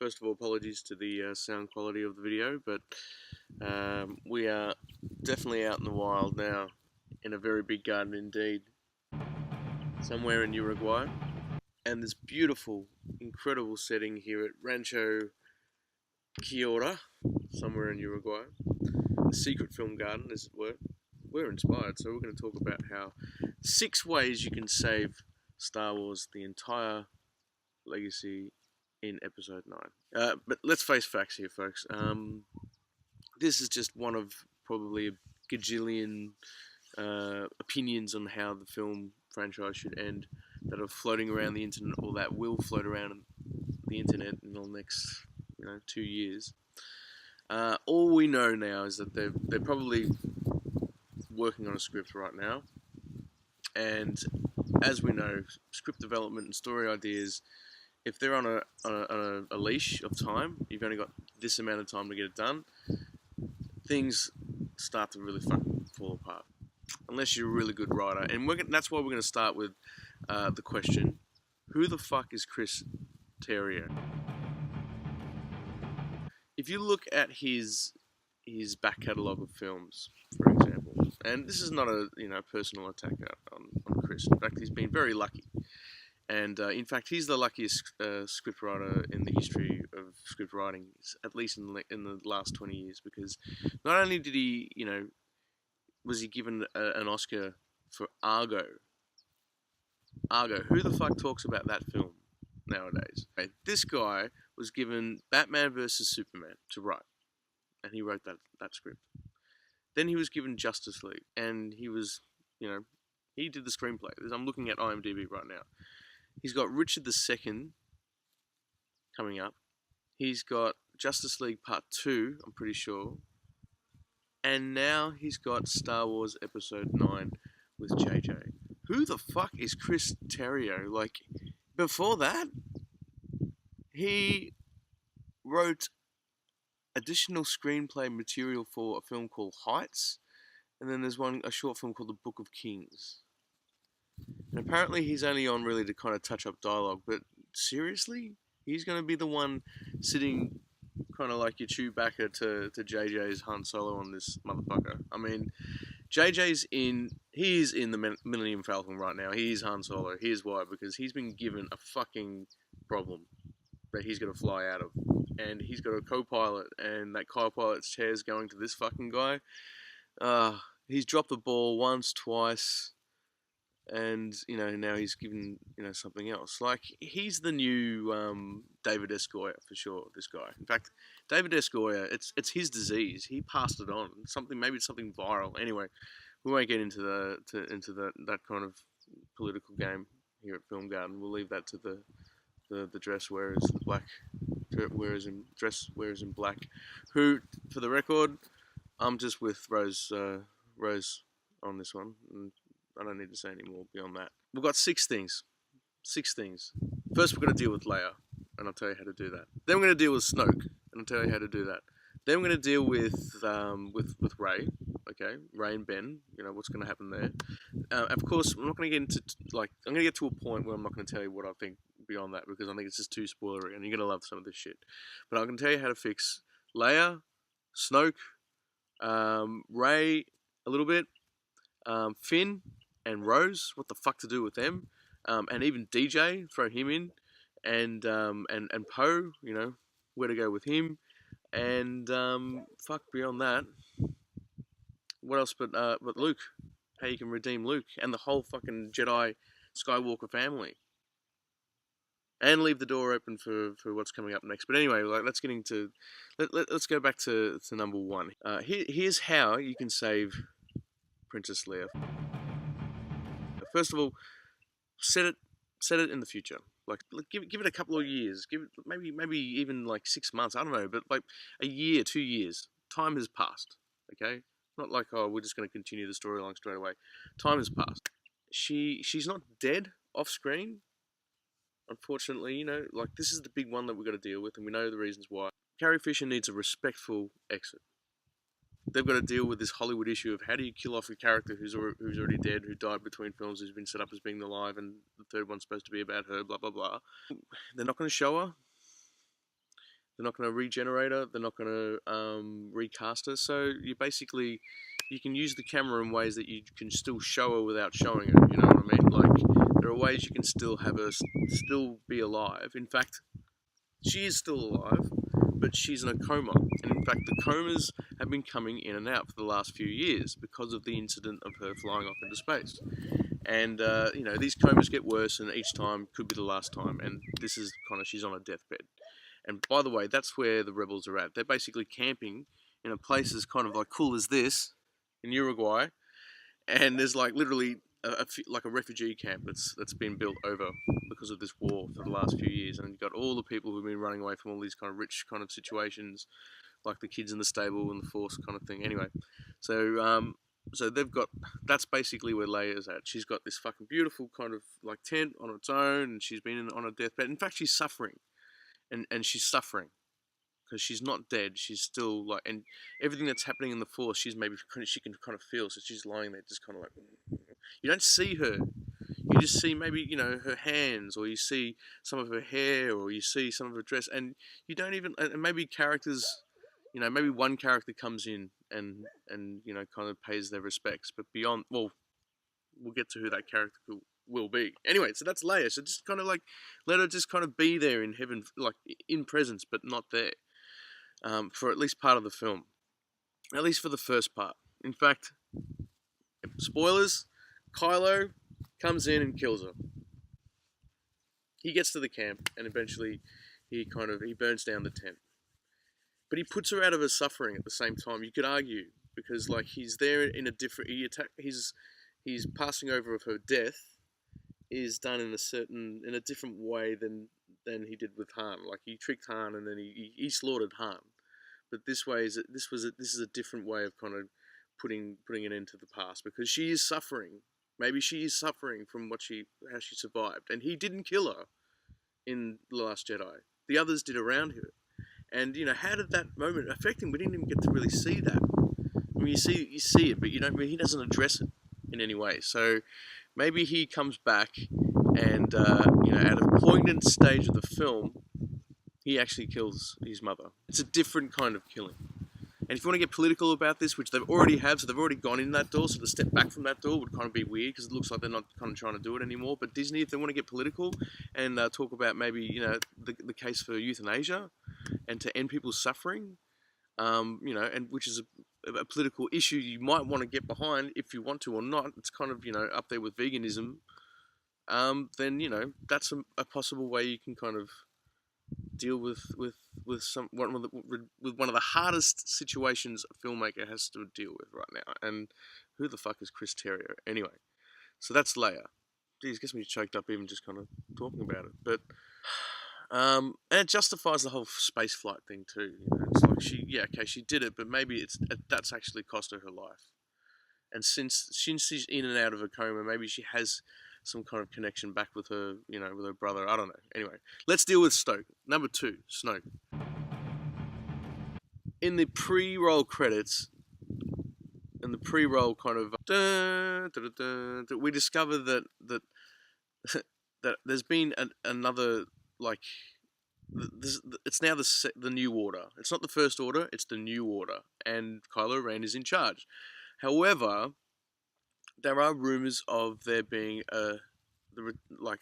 First of all, apologies to the sound quality of the video, but we are definitely out in the wild now, in a very big garden indeed, somewhere in Uruguay. And this beautiful, incredible setting here at Rancho Quiora, somewhere in Uruguay. A secret film garden, as it were. We're inspired, so we're going to talk about how 6 ways you can save Star Wars, the entire legacy, in episode 9. But let's face facts here, folks. This is just one of probably a gajillion opinions on how the film franchise should end that are floating around the internet, or that will float around the internet in the next 2 years. All we know now is that they're probably working on a script right now, and as we know, script development and story ideas, if they're on a leash of time, you've only got this amount of time to get it done, things start to really fucking fall apart. Unless you're a really good writer. And that's why we're going to start with the question, who the fuck is Chris Terrio? If you look at his back catalogue of films, for example, and this is not a personal attack on Chris. In fact, he's been very lucky. And in fact, he's the luckiest scriptwriter in the history of script writing, at least in the last 20 years, because not only did he, was he given an Oscar for Argo. Argo, who the fuck talks about that film nowadays? Okay, this guy was given Batman vs Superman to write, and he wrote that script. Then he was given Justice League, and he was, he did the screenplay. I'm looking at IMDb right now. He's got Richard II coming up. He's got Justice League Part 2, I'm pretty sure. And now he's got Star Wars Episode 9 with JJ. Who the fuck is Chris Terrio? Like, before that, he wrote additional screenplay material for a film called Heights. And then there's a short film called The Book of Kings. And apparently he's only on really to kind of touch up dialogue, but seriously? He's going to be the one sitting kind of like your Chewbacca to JJ's Han Solo on this motherfucker. I mean, JJ's he's in the Millennium Falcon right now. He is Han Solo. Here's why, because he's been given a fucking problem that he's going to fly out of. And he's got a co-pilot, and that co-pilot's chair is going to this fucking guy. He's dropped the ball once, twice, and now he's given something else. Like, he's the new David S. Goyer for sure. This guy, in fact, David S. Goyer, it's his disease. He passed it on. Maybe it's something viral. Anyway, we won't get into that kind of political game here at Film Garden. We'll leave that to the dress wearers, the black dress wearers in black. Who, for the record, I'm just with Rose on this one. And I don't need to say any more beyond that. We've got 6 things. 6 things. First, we're going to deal with Leia, and I'll tell you how to do that. Then we're going to deal with Snoke, and I'll tell you how to do that. Then we're going to deal with Rey, okay? Rey and Ben, what's going to happen there. Of course, I'm not going to get into, I'm going to get to a point where I'm not going to tell you what I think beyond that, because I think it's just too spoilery, and you're going to love some of this shit. But I can tell you how to fix Leia, Snoke, Rey a little bit, Finn, and Rose, what the fuck to do with them, and even DJ, throw him in, and Poe, where to go with him, and fuck beyond that, what else but Luke, how you can redeem Luke, and the whole fucking Jedi Skywalker family, and leave the door open for what's coming up next. But anyway, let's go back to number 1. Here's how you can save Princess Leia. First of all, set it in the future. Give it a couple of years. Give it maybe even 6 months. I don't know, but a year, 2 years. Time has passed. Okay, not like, oh, we're just going to continue the storyline straight away. Time has passed. She's not dead off screen. Unfortunately, this is the big one that we've got to deal with, and we know the reasons why. Carrie Fisher needs a respectful exit. They've got to deal with this Hollywood issue of how do you kill off a character who's already dead, who died between films, who's been set up as being alive, and the third one's supposed to be about her, blah, blah, blah. They're not going to show her. They're not going to regenerate her. They're not going to recast her. So you can use the camera in ways that you can still show her without showing her. You know what I mean? Like there are ways you can still have her still be alive. In fact, she is still alive, but she's in a coma. And in fact, the comas have been coming in and out for the last few years because of the incident of her flying off into space. And these comas get worse, and each time could be the last time. And this is kind of she's on a deathbed. And by the way, that's where the rebels are at. They're basically camping in a place as kind of like cool as this in Uruguay, and there's like literally like a refugee camp that's been built over because of this war for the last few years, and you've got all the people who've been running away from all these kind of rich kind of situations, like the kids in the stable and the force kind of thing. Anyway, so they've got that's basically where Leia's at. She's got this fucking beautiful kind of like tent on its own, and she's been on a deathbed. In fact, she's suffering, and she's suffering because she's not dead. She's still like, and everything that's happening in the force, she can kind of feel. So she's lying there, just kind of like, you don't see her. You just see maybe her hands, or you see some of her hair, or you see some of her dress, and you don't even. And maybe characters, maybe one character comes in and kind of pays their respects, but beyond, well, we'll get to who that character will be. Anyway, so that's Leia. So just kind of like let her just kind of be there in heaven, like in presence, but not there. For at least part of the film, at least for the first part. In fact, spoilers: Kylo comes in and kills her. He gets to the camp, and eventually he burns down the tent. But he puts her out of her suffering at the same time. You could argue because like he's there in a different. He's passing over of her death is done in a different way than he did with Han. Like he tricked Han, and then he slaughtered Han. But this is a different way of kind of putting an end to the past, because she is suffering. Maybe she is suffering from how she survived, and he didn't kill her in The Last Jedi. The others did around her, and how did that moment affect him? We didn't even get to really see that. I mean, you see it, but you don't. He doesn't address it in any way. So maybe he comes back, and at a poignant stage of the film, he actually kills his mother. It's a different kind of killing. And if you want to get political about this, which they've already so they've already gone in that door, so to step back from that door would kind of be weird, because it looks like they're not kind of trying to do it anymore. But Disney, if they want to get political and talk about maybe, the case for euthanasia and to end people's suffering, and which is a political issue you might want to get behind if you want to or not. It's kind of, up there with veganism. Then, that's a possible way you can kind of deal with one of the hardest situations a filmmaker has to deal with right now. And who the fuck is Chris Terrio? Anyway, so that's Leia. Geez, gets me choked up even just kind of talking about it. But and it justifies the whole space flight thing too. It's like she did it, but maybe that's actually cost her life. And since she's in and out of a coma, maybe she has some kind of connection back with her, with her brother. I don't know. Anyway, let's deal with Snoke. Number 2, Snoke. In the pre-roll credits, in the pre-roll kind of, we discover that that there's been another, like, it's now the New Order. It's not the First Order, it's the New Order, and Kylo Ren is in charge. However, there are rumors of there being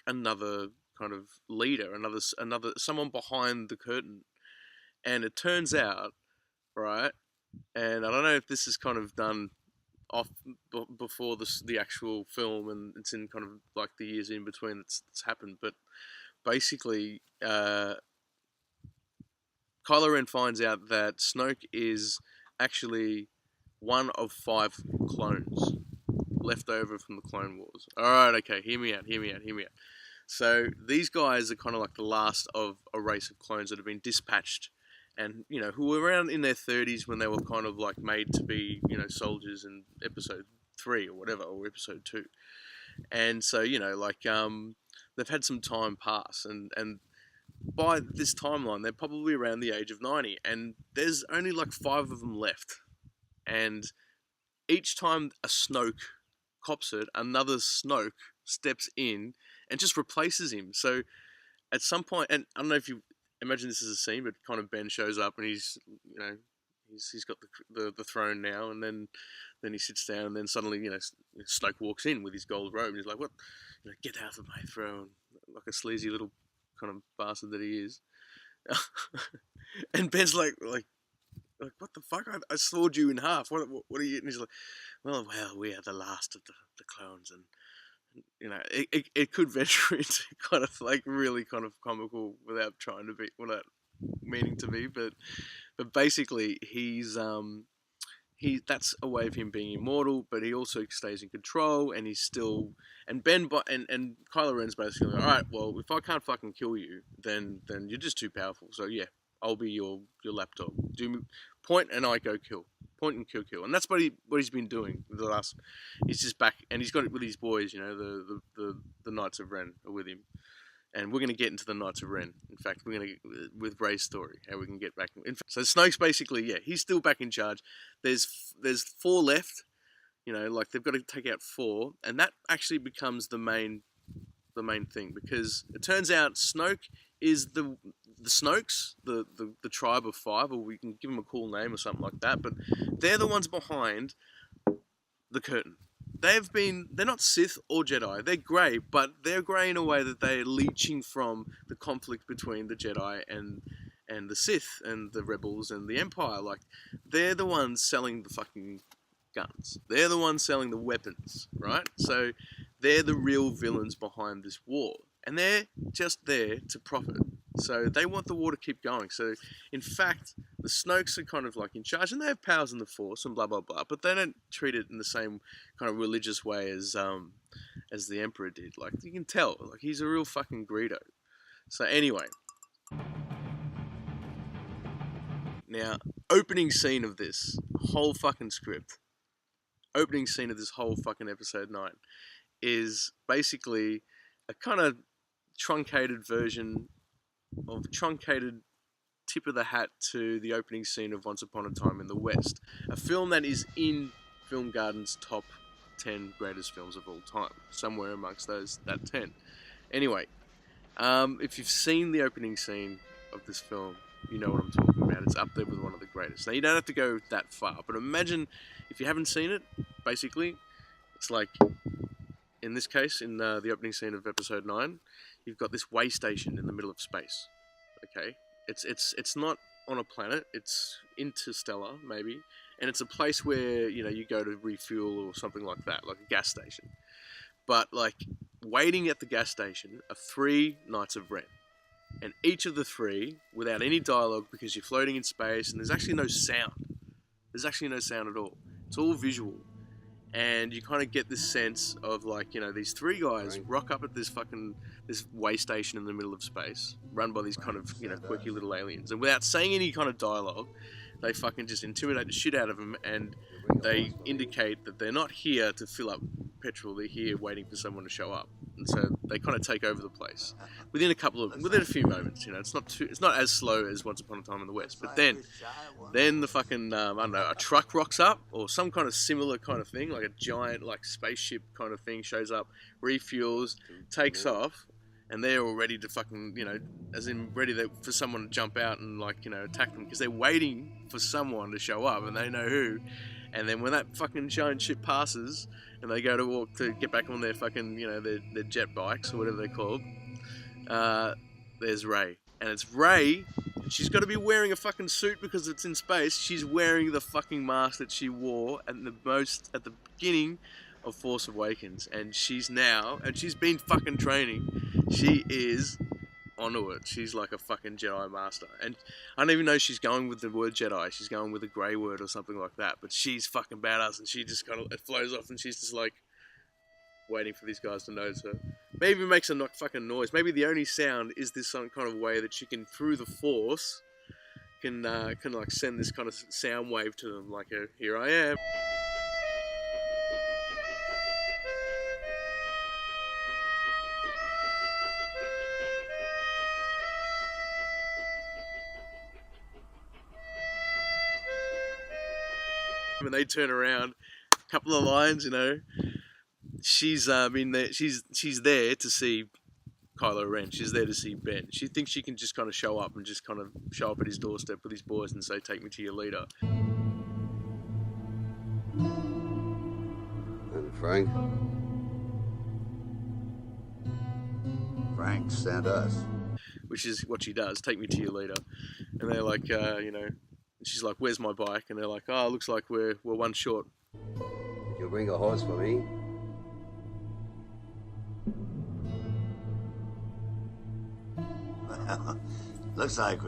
another kind of leader, another someone behind the curtain, and it turns out, right? And I don't know if this is kind of done off before the actual film, and it's in kind of like the years in between that's happened, but basically, Kylo Ren finds out that Snoke is actually one of 5 clones left over from the Clone Wars. Alright, okay, hear me out. So these guys are kind of like the last of a race of clones that have been dispatched, and who were around in their 30s when they were kind of like made to be soldiers in episode 3 or whatever, or episode 2. And so they've had some time pass, and by this timeline they're probably around the age of 90, and there's only like 5 of them left. And each time a Snoke cops it, another Snoke steps in and just replaces him. So at some point, and I don't know if you imagine this is a scene, but kind of Ben shows up and he's, he's got the throne now, and then he sits down, and then suddenly, Snoke walks in with his gold robe, and he's like, "What? Get out of my throne!" Like a sleazy little kind of bastard that he is. And Ben's like, what the fuck? I sawed you in half. What are you? And he's like, well, we are the last of the clones, and it could venture into kind of like really kind of comical without meaning to be, but basically that's a way of him being immortal, but he also stays in control, and he's still, and Kylo Ren's basically like, all right, well, if I can't fucking kill you, then you're just too powerful. So yeah, I'll be your lapdog. Do point and I go kill. Point and kill, and that's what he's been doing the last. He's just back, and he's got it with his boys. The Knights of Ren are with him, and we're going to get into the Knights of Ren. In fact, we're going to with Rey's story, how we can get back. So Snoke's basically, yeah, he's still back in charge. There's 4 left. Like they've got to take out 4, and that actually becomes the main thing, because it turns out Snoke is the Snokes, the tribe of 5, or we can give them a cool name or something like that, but they're the ones behind the curtain. They're not Sith or Jedi, they're grey, but they're grey in a way that they're leeching from the conflict between the Jedi and the Sith and the Rebels and the Empire. Like, they're the ones selling the fucking guns. They're the ones selling the weapons, right? So they're the real villains behind this war, and they're just there to profit. So they want the war to keep going. So in fact, the Snokes are kind of like in charge, and they have powers in the Force and blah blah blah, but they don't treat it in the same kind of religious way as the Emperor did. Like, you can tell, like, he's a real fucking Greedo. So anyway, now opening scene of this whole fucking script, opening scene of this whole fucking episode 9 is basically a kind of truncated version of truncated tip of the hat to the opening scene of Once Upon a Time in the West, a film that is in Film Garden's top 10 greatest films of all time, somewhere amongst that 10. Anyway, if you've seen the opening scene of this film, you know what I'm talking about. It's up there with one of the greatest. Now, you don't have to go that far, but imagine if you haven't seen it, basically, it's like, in this case, in the opening scene of episode 9, you've got this way station in the middle of space. Okay, it's not on a planet. It's interstellar, maybe, and it's a place where you go to refuel or something like that, like a gas station. But like, waiting at the gas station are 3 Knights of Ren, and each of the 3, without any dialogue, because you're floating in space, and there's actually no sound. There's actually no sound at all. It's all visual. And you kind of get this sense of, like, these 3 guys rock up at this way station in the middle of space, run by these kind of, quirky little aliens. And without saying any kind of dialogue, they fucking just intimidate the shit out of them, and they indicate that they're not here to fill up petrol, they're here waiting for someone to show up. And so they kind of take over the place within a few moments. It's not as slow as Once Upon a Time in the West. But then the fucking I don't know, a truck rocks up, or some kind of similar kind of thing, like a giant like spaceship kind of thing shows up, refuels, takes off, and they're all ready to fucking as in ready for someone to jump out and attack them, because they're waiting for someone to show up, and they know who. And then when that fucking giant ship passes, and they go to get back on their fucking, their jet bikes or whatever they're called, there's Rey. And it's Rey, and she's got to be wearing a fucking suit because it's in space. She's wearing the fucking mask that she wore at the beginning of Force Awakens. And she's been fucking training. She is onto it. She's like a fucking Jedi master, and I don't even know she's going with the word Jedi. She's going with a grey word or something like that, but she's fucking badass, and she just kind of, it flows off, and she's just like waiting for these guys to notice her. Maybe makes a fucking noise. Maybe the only sound is this some kind of way that she can, through the Force, can like send this kind of sound wave to them, like a "here I am." And they turn around, a couple of lines, she's there to see Kylo Ren. She's there to see Ben. She thinks she can just kind of show up at his doorstep with his boys and say, "Take me to your leader." And Frank? Frank sent us. Which is what she does. Take me to your leader. And they're like, she's like, "Where's my bike?" And they're like, "Oh, looks like we're one short." Did you bring a horse for me? Well, looks like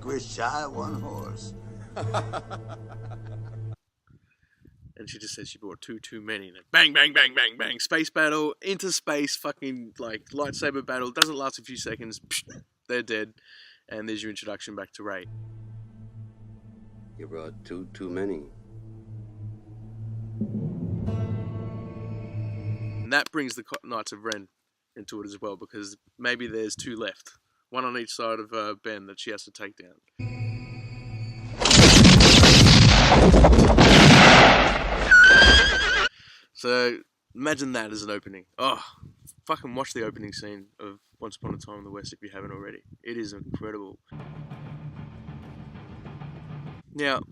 we're shy of one horse. And she just says she brought too many. And bang, bang, bang, bang, bang. Space battle, into space, fucking like lightsaber battle. Doesn't last a few seconds. They're dead. And there's your introduction back to Rey. You brought too many. And that brings the Knights of Ren into it as well, because maybe there's 2 left. One on each side of Ben that she has to take down. So imagine that as an opening. Oh, fucking watch the opening scene of Once Upon a Time in the West if you haven't already. It is incredible. Now,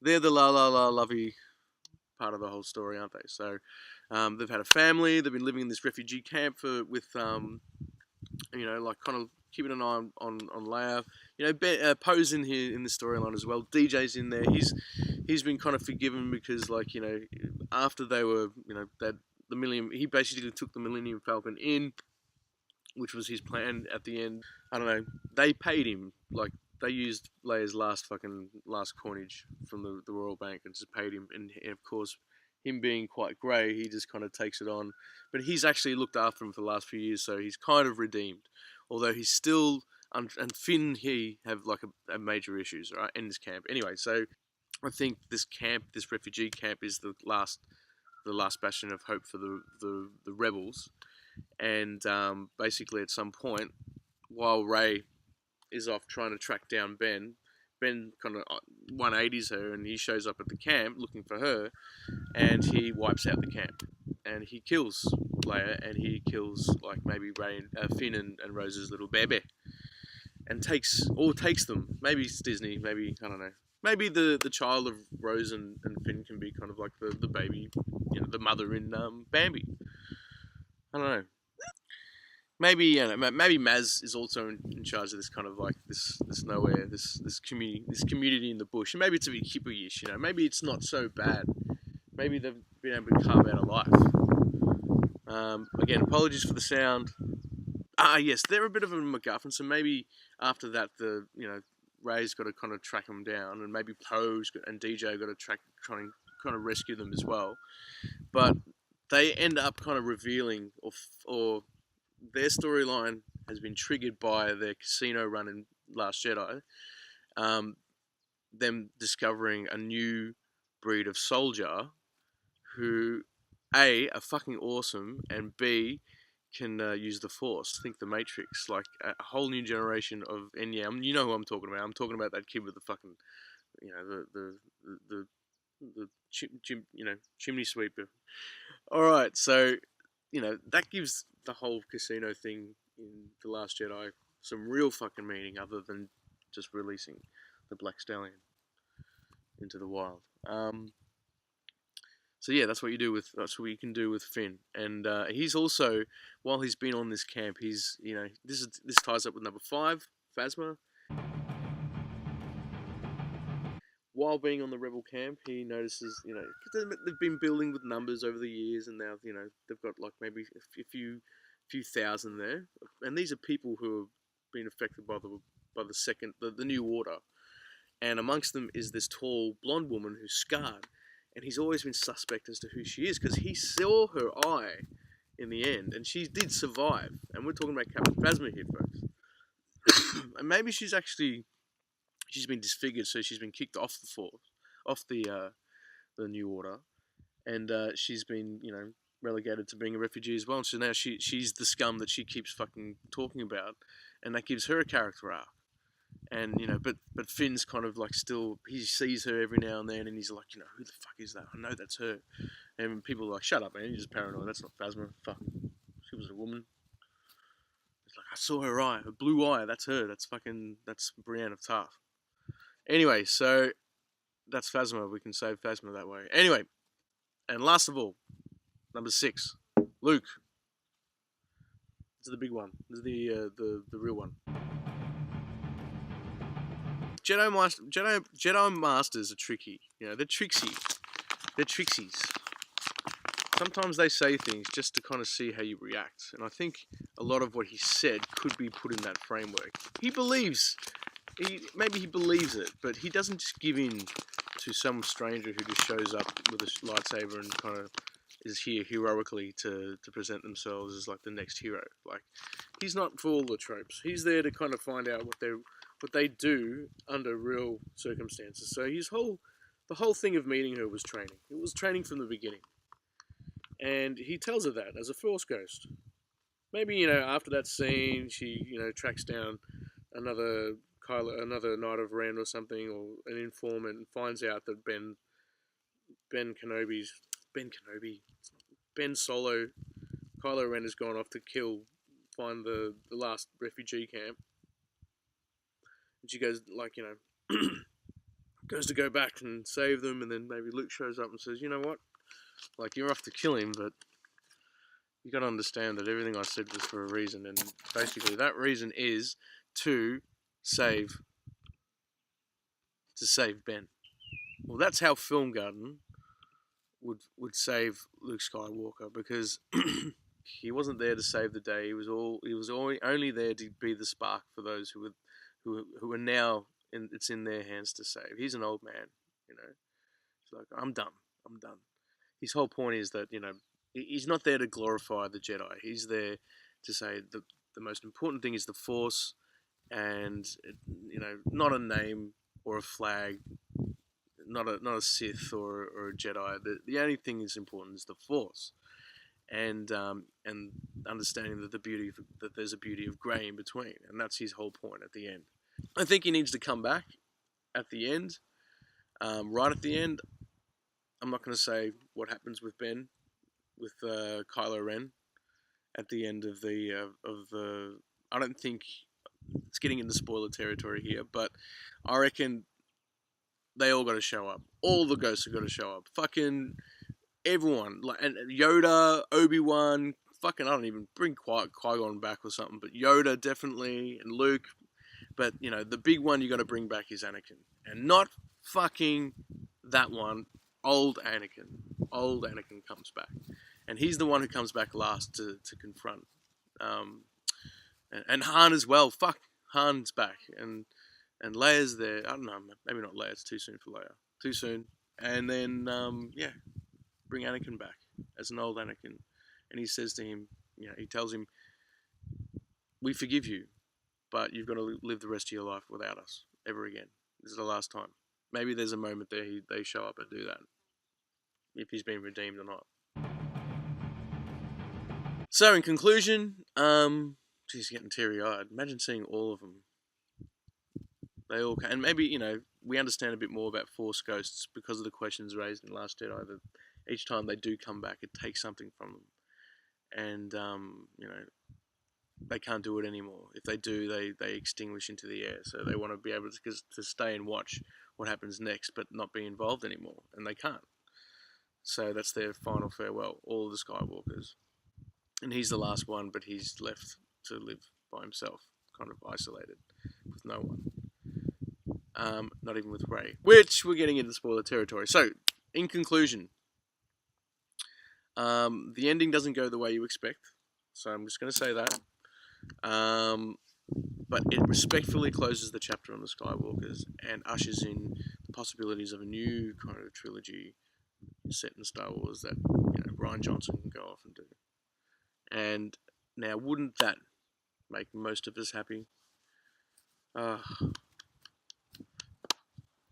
they're the lovey part of the whole story, aren't they? So they've had a family. They've been living in this refugee camp with like kind of keeping an eye on Leia. Poe's in here in this storyline as well. DJ's in there. He's been kind of forgiven because, after they were, he basically took the Millennium Falcon in, which was his plan at the end. I don't know. They paid him, they used Leia's last coinage from the Royal Bank and just paid him. And of course, him being quite grey, he just kind of takes it on. But he's actually looked after him for the last few years, so he's kind of redeemed. Although he's still, and Finn, he have a major issues, right, in this camp. Anyway, so I think this refugee camp, is the last bastion of hope for the rebels. And basically, at some point, while Rey is off trying to track down Ben kind of 180s her, and he shows up at the camp looking for her, and he wipes out the camp, and he kills Leia, and he kills maybe Finn and Rose's little baby, and takes them. Maybe it's Disney, maybe I don't know. Maybe the child of Rose and Finn can be kind of like the baby, the mother in Bambi. I don't know. Maybe maybe Maz is also in charge of this kind of this nowhere, this community in the bush, and maybe it's a bit hippie-ish, Maybe it's not so bad. Maybe they've been able to carve out a life. Again, apologies for the sound. Yes, they're a bit of a MacGuffin, so maybe after that, Rey's got to kind of track them down, and maybe Poe's and DJ got to try and kind of rescue them as well. But they end up kind of revealing, or their storyline has been triggered by their casino run in Last Jedi. Them discovering a new breed of soldier who, A, are fucking awesome, and B, can use the Force. Think the Matrix, a whole new generation of. And yeah, you know who I'm talking about. I'm talking about that kid with the fucking, the chimney sweeper. All right, so that gives the whole casino thing in The Last Jedi some real fucking meaning, other than just releasing the Black Stallion into the wild. So yeah, that's what you can do with Finn, and he's also, while he's been on this camp, he's this ties up with number 5, Phasma. While being on the rebel camp, he notices, because they've been building with numbers over the years, and now they've got maybe a few thousand there, and these are people who have been affected by the new order, and amongst them is this tall blonde woman who's scarred. And he's always been suspect as to who she is, because he saw her eye in the end, and she did survive. And we're talking about Captain Phasma here, folks. And maybe she's been disfigured, so she's been kicked off the New Order, and she's been relegated to being a refugee as well. And so now she's the scum that she keeps fucking talking about, and that gives her a character arc. And but Finn's kind of still, he sees her every now and then, and he's like, who the fuck is that? I know that's her. And people are like, shut up, man, you're just paranoid. That's not Phasma. Fuck. She was a woman. It's like, I saw her eye, her blue eye. That's her. That's Brienne of Tarth. Anyway, so that's Phasma. We can save Phasma that way. Anyway, and last of all, number 6, Luke. This is the big one. This is the real one. Jedi Masters are tricky. You know, they're tricksy. They're trixies. Sometimes they say things just to kind of see how you react. And I think a lot of what he said could be put in that framework. Maybe he believes it, but he doesn't just give in to some stranger who just shows up with a lightsaber and kind of is here heroically to present themselves as like the next hero. Like, he's not for all the tropes. He's there to kind of find out what they do under real circumstances. So the whole thing of meeting her was training. It was training from the beginning. And he tells her that as a Force ghost. Maybe, you know, after that scene, she, you know, tracks down another Knight of Ren or something, or an informant, and finds out that Ben Solo, Kylo Ren has gone off to find the last refugee camp. And she goes, like, you know, goes to go back and save them, and then maybe Luke shows up and says, you know what? Like, you're off to kill him, but you got to understand that everything I said was for a reason, and basically that reason is to save Ben. Well, that's how Film Garden would save Luke Skywalker, because he wasn't there to save the day. He was only there to be the spark for those who are now it's in their hands to save. He's an old man, you know. He's like, I'm done. His whole point is that, you know, he's not there to glorify the Jedi. He's there to say the most important thing is the Force, and, you know, not a name or a flag, not a Sith or a Jedi. The only thing that's important is the Force, and understanding that there's a beauty of grey in between, and that's his whole point at the end. I think he needs to come back at the end, right at the end. I'm not going to say what happens with Ben, with Kylo Ren, at the end of the. I don't think it's getting into spoiler territory here, but I reckon they all got to show up. All the ghosts have got to show up. Fucking everyone, like, and Yoda, Obi-Wan. Fucking, I don't even bring Qui-Gon back or something, but Yoda definitely, and Luke. But, you know, the big one you got to bring back is Anakin, and not fucking that one. Old Anakin comes back, and he's the one who comes back last to confront, and Han as well. Fuck, Han's back, and Leia's there. I don't know, maybe not Leia. It's too soon for Leia. Too soon. And then bring Anakin back as an old Anakin, and he says to him, you know, he tells him, "We forgive you, but you've got to live the rest of your life without us ever again. This is the last time." Maybe there's a moment there they show up and do that, if he's been redeemed or not. So in conclusion, geez, getting teary-eyed. Imagine seeing all of them. They all can, and maybe, you know, we understand a bit more about Force ghosts because of the questions raised in Last Jedi. That each time they do come back, it takes something from them, and you know, they can't do it anymore. If they do, they extinguish into the air. So they want to be able to stay and watch what happens next, but not be involved anymore, and they can't. So that's their final farewell, all of the Skywalkers. And he's the last one, but he's left to live by himself, kind of isolated, with no one. Not even with Rey, which we're getting into spoiler territory. So, in conclusion, the ending doesn't go the way you expect, so I'm just going to say that. But it respectfully closes the chapter on the Skywalkers and ushers in the possibilities of a new kind of trilogy set in Star Wars that, you know, Rian Johnson can go off and do. And now, wouldn't that make most of us happy?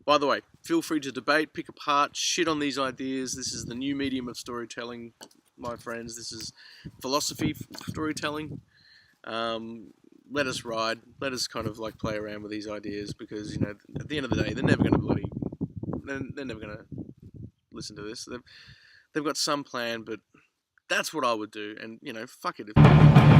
By the way, feel free to debate, pick apart, shit on these ideas. This is the new medium of storytelling, my friends. This is philosophy storytelling. Let us ride. Let us kind of like play around with these ideas, because, you know, at the end of the day, they're never going to listen to this. they've got some plan, but that's what I would do. And, you know, fuck it. If